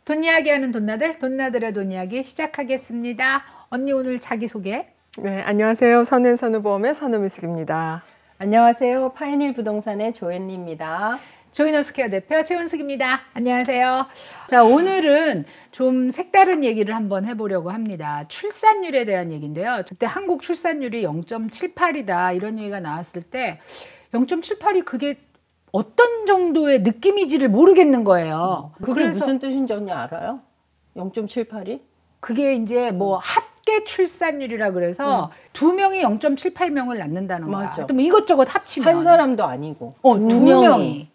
돈 이야기하는 돈나들, 돈나들의 돈 이야기 시작하겠습니다. 언니 오늘 자기소개. 네, 안녕하세요. 선은선우보험의 선우미숙입니다. 안녕하세요. 파이닐 부동산의 조앤리입니다. 조이너스케어 대표 최은숙입니다. 안녕하세요. 자, 오늘은 좀 색다른 얘기를 한번 해보려고 합니다. 출산율에 대한 얘기인데요. 그때 한국 출산율이 0.78이다 이런 얘기가 나왔을 때 0.78이 그게 어떤 정도의 느낌이지를 모르겠는 거예요. 그게 무슨 뜻인지 언니 알아요? 0.78이? 그게 이제 뭐 합계 출산율이라 그래서 두 명이 0.78명을 낳는다는 거야. 맞아. 또 뭐 이것저것 합치면 한 사람도 아니고 두 명이.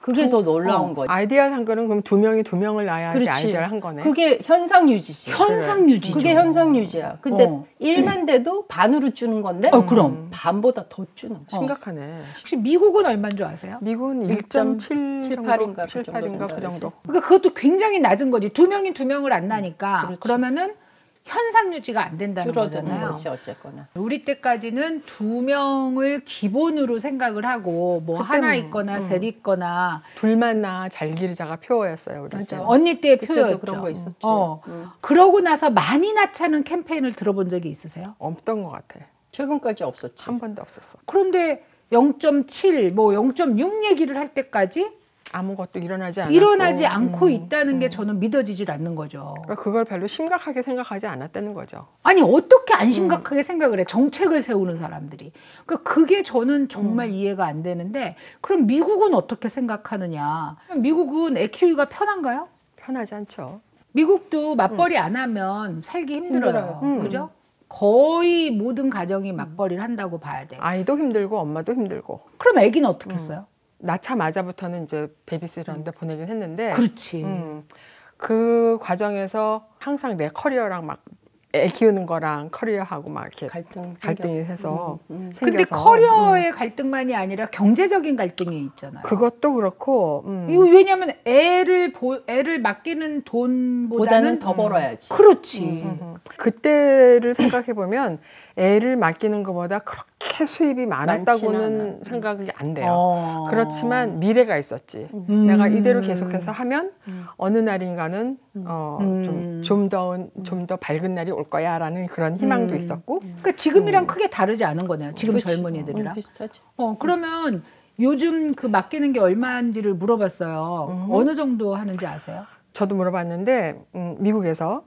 그게 더 놀라운 거지. 아이디어한 거는 그럼 두 명을 낳아야지 그렇지. 아이디어를 한 거네. 그게 현상 유지지. 현상 유지죠. 그게 현상 유지야. 근데 1만 돼도 반으로 주는 건데 그럼 반보다 더 주는 거야. 심각하네. 혹시 미국은 얼마인 줄 아세요? 미국은 1.78인가 78인가 그 정도. 그러니까 그것도 굉장히 낮은 거지. 두 명이 두 명을 안 나니까. 그렇지. 그러면은 현상 유지가 안 된다는 줄어드는 거잖아요. 것이 어쨌거나. 우리 때까지는 두 명을 기본으로 생각을 하고 뭐 하나 있거나 셋 있거나 둘만 낳아 잘 기르자가 표어였어요. 우리 때. 언니 때의 그때도 표였죠. 그런 거 있었지. 그러고 나서 많이 낳자는 캠페인을 들어본 적이 있으세요? 없던 것 같아. 최근까지 없었지. 한 번도 없었어. 그런데 0.7, 뭐 0.6 얘기를 할 때까지 아무것도 일어나지 않고 있다는 게 저는 믿어지질 않는 거죠. 그러니까 그걸 별로 심각하게 생각하지 않았다는 거죠. 아니 어떻게 안 심각하게 생각을 해? 정책을 세우는 사람들이. 그러니까 그게 저는 정말 이해가 안 되는데 그럼 미국은 어떻게 생각하느냐? 미국은 애 키우기가 편한가요? 편하지 않죠. 미국도 맞벌이 안 하면 살기 힘들어요. 그죠? 거의 모든 가정이 맞벌이를 한다고 봐야 돼. 아이도 힘들고 엄마도 힘들고. 그럼 애기는 어떻게 했어요? 낳자마자부터는 이제 베이비시터한테 보내긴 했는데 그렇지. 그 과정에서 항상 내 커리어랑 막 애 키우는 거랑 커리어하고 막 이렇게 갈등이 해서 근데 생겨서. 커리어의 갈등만이 아니라 경제적인 갈등이 있잖아요. 그것도 그렇고 이거 왜냐하면 애를 맡기는 돈보다는 보다는 더 벌어야지. 그렇지. 그때를 생각해 보면 애를 맡기는 것보다 그렇게 수입이 많았다고는 생각이 안 돼요. 그렇지만 미래가 있었지. 내가 이대로 계속해서 하면 어느 날인가는 좀 더 밝은 날이 올 거야라는 그런 희망도 있었고. 그러니까 지금이랑 크게 다르지 않은 거네요. 지금 젊은이들이랑. 비슷하지. 그러면 요즘 그 맡기는 게 얼마인지를 물어봤어요. 어느 정도 하는지 아세요? 저도 물어봤는데 미국에서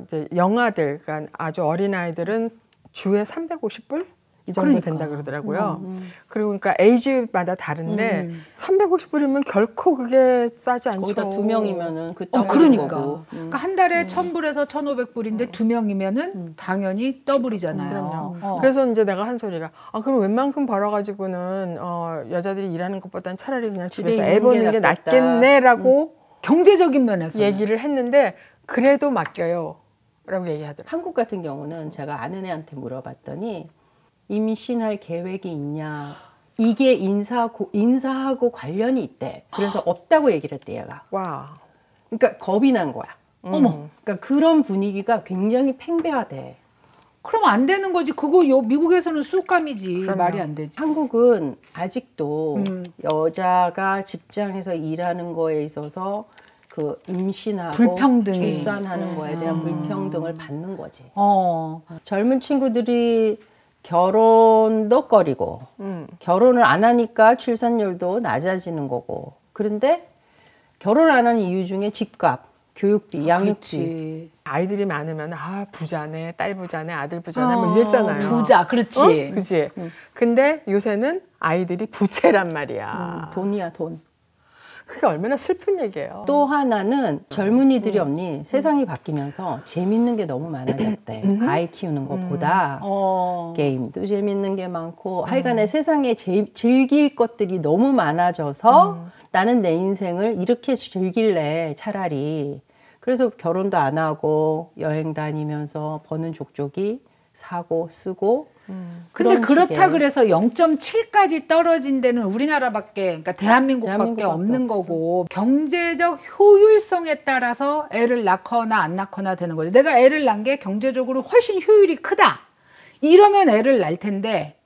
이제 영아들, 그러니까 아주 어린 아이들은 주에 350불 이 정도 된다 그러더라고요. 그리고 그러니까 에이지마다 다른데 350불이면 결코 그게 싸지 않죠. 거기다 두 명이면은 그러니까. 그러니까 한 달에 1,000불에서 1,500불인데 두 명이면은 당연히 더블이잖아요. 그럼요. 그래서 이제 내가 한 소리가 그럼 웬만큼 벌어가지고는 여자들이 일하는 것보다는 차라리 그냥 집에서 애 보는 게 낫겠네라고 경제적인 면에서 얘기를 했는데 그래도 맡겨요 라고 얘기하더라고요. 한국 같은 경우는 제가 아는 애한테 물어봤더니 임신할 계획이 있냐, 이게 인사하고 관련이 있대. 그래서 없다고 얘기를 했대 얘가. 와. 그러니까 겁이 난 거야. 어머. 그러니까 그런 분위기가 굉장히 팽배하대. 그럼 안 되는 거지. 그거 미국에서는 쑥감이지. 그럼요. 말이 안 되지. 한국은 아직도 여자가 직장에서 일하는 거에 있어서 그 임신하고 불평등이. 출산하는 거에 대한 불평등을 받는 거지. 젊은 친구들이 결혼도 꺼리고 결혼을 안 하니까 출산율도 낮아지는 거고. 그런데 결혼 안 하는 이유 중에 집값, 교육비, 양육비. 그렇지. 아이들이 많으면 부자네, 딸 부자네, 아들 부자네 뭐 이랬잖아요. 부자, 그렇지. 그치? 근데 요새는 아이들이 부채란 말이야. 돈이야 돈. 그게 얼마나 슬픈 얘기예요. 또 하나는 젊은이들이 언니 세상이 바뀌면서 재밌는 게 너무 많아졌대. 아이 키우는 것보다 게임도 재밌는 게 많고 하여간에 세상에 즐길 것들이 너무 많아져서 나는 내 인생을 이렇게 즐길래 차라리. 그래서 결혼도 안 하고 여행 다니면서 버는 족족이 사고 쓰고 근데 그렇다 그래서 0.7까지 떨어진 데는 우리나라밖에, 그러니까 대한민국밖에 없는 거고, 경제적 효율성에 따라서 애를 낳거나 안 낳거나 되는 거죠. 내가 애를 낳은 게 경제적으로 훨씬 효율이 크다 이러면 애를 낳을 텐데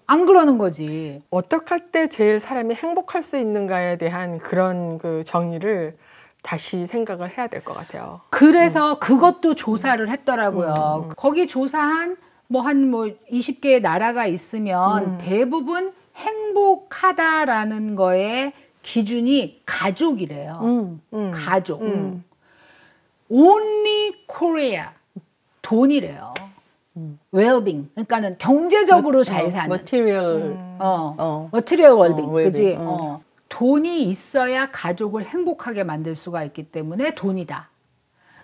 안 그러는 거지. 어떻게 할 때 제일 사람이 행복할 수 있는가에 대한 그런 그 정의를 다시 생각을 해야 될 것 같아요. 그래서 그것도 조사를 했더라고요. 거기 조사한 뭐 20개의 나라가 있으면 대부분 행복하다라는 거에 기준이 가족이래요. 가족. Only Korea. 돈이래요. well-being. 그러니까는 경제적으로 잘 사는. material. material well-being. 그지? 돈이 있어야 가족을 행복하게 만들 수가 있기 때문에 돈이다.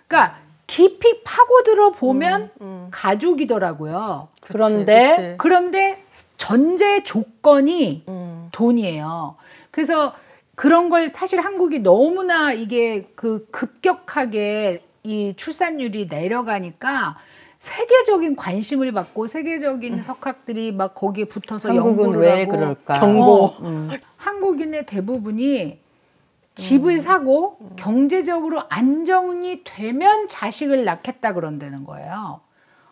그러니까 깊이 파고들어 보면 가족이더라고요. 그런데 전제 조건이 돈이에요. 그래서 그런 걸 사실 한국이 너무나 이게 그 급격하게 이 출산율이 내려가니까 세계적인 관심을 받고 세계적인 석학들이 막 거기에 붙어서 연구를 왜 하고 그럴까? 경고. 한국인의 대부분이 집을 사고 경제적으로 안정이 되면 자식을 낳겠다 그런다는 거예요.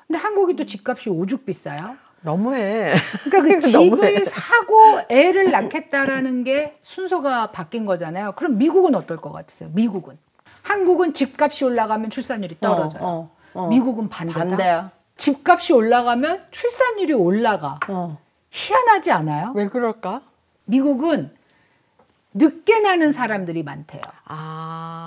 근데 한국이 또 집값이 오죽 비싸요. 너무해. 그러니까 그 집을 사고 애를 낳겠다라는 게 순서가 바뀐 거잖아요. 그럼 미국은 어떨 것 같으세요? 미국은. 한국은 집값이 올라가면 출산율이 떨어져요. 미국은 반대야. 집값이 올라가면 출산율이 올라가. 희한하지 않아요? 왜 그럴까? 미국은 늦게 낳는 사람들이 많대요.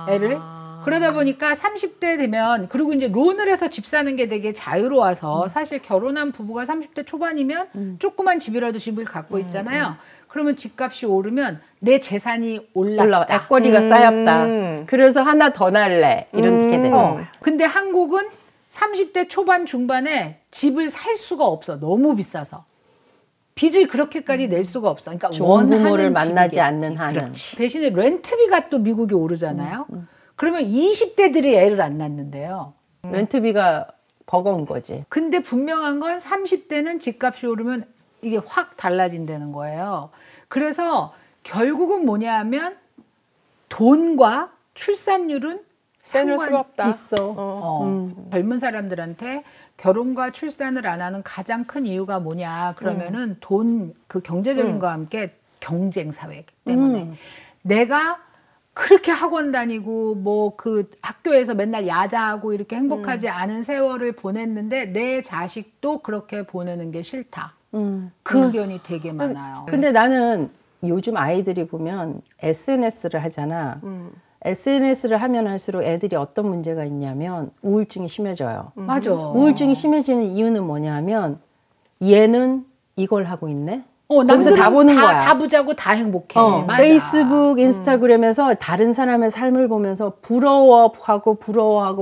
애를. 그러다 보니까 30대 되면, 그리고 이제 론을 해서 집 사는 게 되게 자유로워서 사실 결혼한 부부가 30대 초반이면 조그만 집이라도 집을 갖고 있잖아요. 그러면 집값이 오르면 내 재산이 올랐다. 액거리가 쌓였다. 그래서 하나 더 날래. 이렇게 되는 거예요. 근데 한국은 30대 초반 중반에 집을 살 수가 없어. 너무 비싸서. 빚을 그렇게까지 낼 수가 없어. 그러니까 좋은 부모를 만나지 않는 한은. 그렇지. 대신에 렌트비가 또 미국이 오르잖아요. 그러면 20대들이 애를 안 낳는데요. 렌트비가 버거운 거지. 근데 분명한 건 30대는 집값이 오르면 이게 확 달라진다는 거예요. 그래서 결국은 뭐냐 하면 돈과 출산율은 셀 수가 없다. 있어. 젊은 사람들한테 결혼과 출산을 안 하는 가장 큰 이유가 뭐냐 그러면은 돈, 그 경제적인 거와 함께 경쟁 사회이기 때문에 내가 그렇게 학원 다니고 뭐 그 학교에서 맨날 야자하고 이렇게 행복하지 않은 세월을 보냈는데 내 자식도 그렇게 보내는 게 싫다. 그 의견이 되게 많아요. 근데 나는 요즘 아이들이 보면 SNS를 하잖아. SNS를 하면 할수록 애들이 어떤 문제가 있냐면 우울증이 심해져요. 맞아. 우울증이 심해지는 이유는 뭐냐면 얘는 이걸 하고 있네. 남들은 다 보는 거야. 다 부자고 다 행복해. 맞아. 페이스북, 인스타그램에서 다른 사람의 삶을 보면서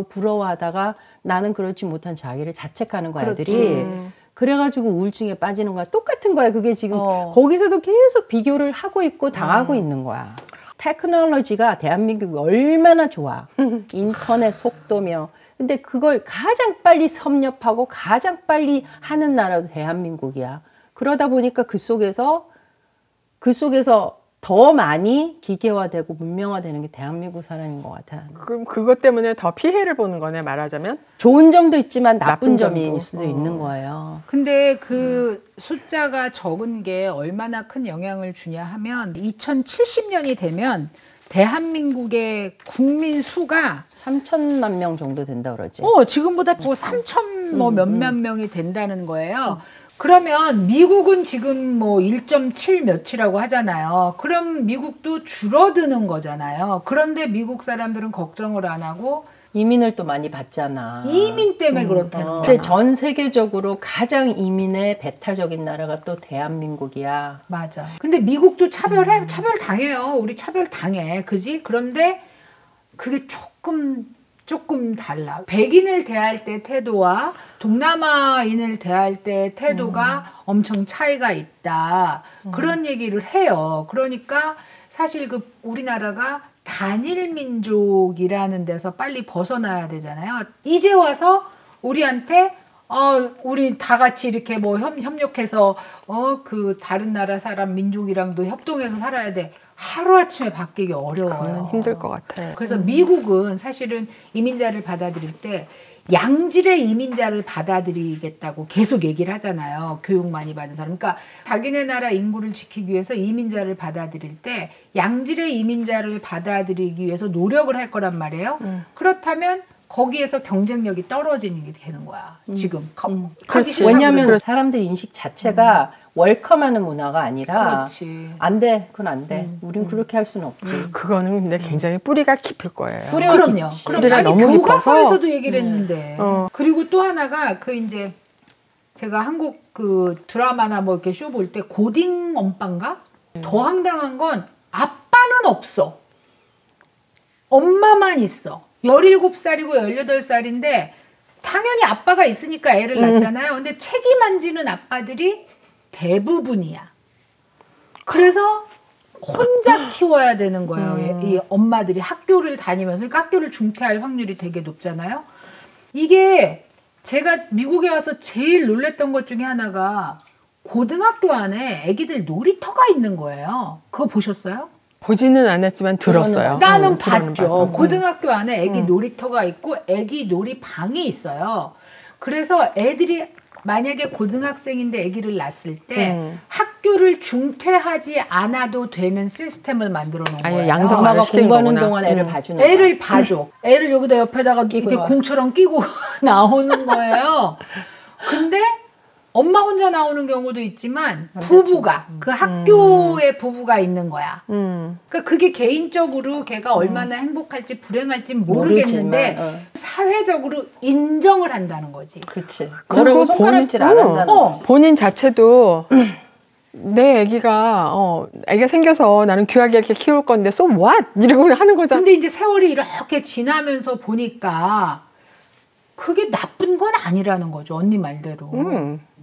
부러워하다가 나는 그렇지 못한 자기를 자책하는 거야, 애들이. 그래가지고 우울증에 빠지는 거야. 똑같은 거야. 그게 지금 거기서도 계속 비교를 하고 있고 당하고 있는 거야. 테크놀로지가 대한민국이 얼마나 좋아. 인터넷 속도며. 근데 그걸 가장 빨리 섭렵하고 가장 빨리 하는 나라도 대한민국이야. 그러다 보니까 그 속에서 더 많이 기계화되고 문명화되는 게 대한민국 사람인 것 같아. 그럼 그것 때문에 더 피해를 보는 거네, 말하자면? 좋은 점도 있지만 나쁜 점일 점도. 수도 있는 거예요. 근데 그 숫자가 적은 게 얼마나 큰 영향을 주냐 하면 2070년이 되면 대한민국의 국민 수가 3천만 명 정도 된다 그러지. 지금보다 뭐 3천 뭐 몇몇 명이 된다는 거예요. 그러면 미국은 지금 뭐 1.7 몇이라고 하잖아요. 그럼 미국도 줄어드는 거잖아요. 그런데 미국 사람들은 걱정을 안 하고 이민을 또 많이 받잖아. 이민 때문에 그렇다는 이제 거야. 전 세계적으로 가장 이민에 배타적인 나라가 또 대한민국이야. 맞아. 근데 미국도 차별 당해요. 우리 차별 당해. 그지? 그런데 그게 조금 달라. 백인을 대할 때 태도와 동남아인을 대할 때 태도가 엄청 차이가 있다. 그런 얘기를 해요. 그러니까 사실 그 우리나라가 단일 민족이라는 데서 빨리 벗어나야 되잖아요. 이제 와서 우리한테 우리 다 같이 이렇게 뭐 협력해서 그 다른 나라 사람 민족이랑도 협동해서 살아야 돼. 하루아침에 바뀌기 어려워요. 힘들 것 같아요. 그래서 미국은 사실은 이민자를 받아들일 때 양질의 이민자를 받아들이겠다고 계속 얘기를 하잖아요. 교육 많이 받은 사람. 그러니까 자기네 나라 인구를 지키기 위해서 이민자를 받아들일 때 양질의 이민자를 받아들이기 위해서 노력을 할 거란 말이에요. 그렇다면 거기에서 경쟁력이 떨어지는 게 되는 거야. 지금. 그렇지. 왜냐하면 사람들 인식 자체가 웰컴하는 문화가 아니라 그렇지. 안 돼. 그건 안 돼. 우린 그렇게 할 수는 없지. 그거는 근데 굉장히 뿌리가 깊을 거예요. 그럼요. 뿌리가 너무 교과서에서도 얘기를 했는데. 그리고 또 하나가 그 이제 제가 한국 그 드라마나 뭐 이렇게 쇼 볼 때 고딩 엄빠인가? 더 황당한 건 아빠는 없어. 엄마만 있어. 17살이고 18살인데 당연히 아빠가 있으니까 애를 낳잖아요. 근데 책임 지는 아빠들이 대부분이야. 그래서 혼자 키워야 되는 거예요. 이 엄마들이 학교를 다니면서. 그러니까 학교를 중퇴할 확률이 되게 높잖아요. 이게 제가 미국에 와서 제일 놀랬던 것 중에 하나가 고등학교 안에 애기들 놀이터가 있는 거예요. 그거 보셨어요? 보지는 않았지만 들었어요. 나는 봤죠. 고등학교 안에 애기 놀이터가 있고 애기 놀이방이 있어요. 그래서 애들이 만약에 고등학생인데 아기를 낳았을 때 학교를 중퇴하지 않아도 되는 시스템을 만들어 놓은 거예요. 양성마가 공부하는 동안 애를 봐주는 거야. 애를 봐줘. 애를 여기다 옆에다가 이렇게 공처럼 끼고 나오는 거예요. 근데 엄마 혼자 나오는 경우도 있지만 부부가 그 학교에 부부가 있는 거야. 그러니까 그게 개인적으로 걔가 얼마나 행복할지 불행할지 모르겠는데 사회적으로 인정을 한다는 거지. 그렇지. 그리고 손가락질 안 한다는 거지. 본인 자체도 내 아기가 생겨서 나는 귀하게 이렇게 키울 건데 so what? 이러고 하는 거잖아. 근데 이제 세월이 이렇게 지나면서 보니까 그게 나쁜 건 아니라는 거죠. 언니 말대로.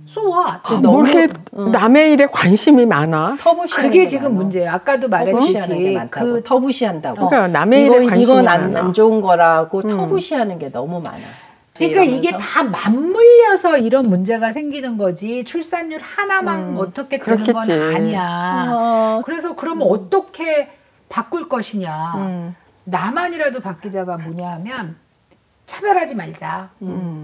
So what? 뭐 이렇게 남의 일에 관심이 많아? 그게 지금 문제예요. 아까도 말했듯이 그 터부시한다고. 그러니까 남의 일에 관심이 이건 많아. 안 좋은 거라고 터부시하는 게 너무 많아. 그러니까 이게 다 맞물려서 이런 문제가 생기는 거지 출산율 하나만 어떻게 되는 건 아니야. 그래서 그러면 어떻게 바꿀 것이냐. 나만이라도 바뀌자가 뭐냐 하면 차별하지 말자.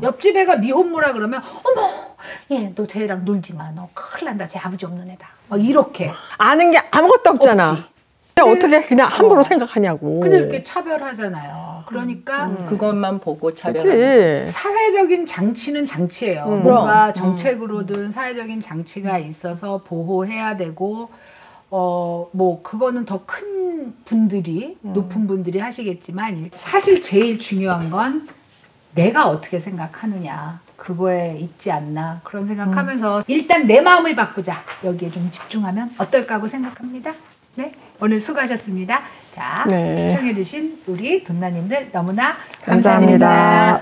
옆집 애가 미혼모라 그러면 어머 얘 너 쟤랑 놀지 마. 너 큰일 난다. 쟤 아버지 없는 애다. 막 이렇게. 아는 게 아무것도 없잖아. 근데 어떻게 그냥 함부로 생각하냐고. 근데 이렇게 차별하잖아요. 그러니까 그것만 보고 차별하는 사회적인 장치는 장치예요. 뭔가 정책으로든 사회적인 장치가 있어서 보호해야 되고 뭐 그거는 더 큰 분들이 높은 분들이 하시겠지만 사실 제일 중요한 건 내가 어떻게 생각하느냐 그거에 있지 않나 그런 생각하면서 일단 내 마음을 바꾸자 여기에 좀 집중하면 어떨까 하고 생각합니다. 네, 오늘 수고하셨습니다. 자, 시청해주신 우리 돈나님들 너무나 감사드립니다.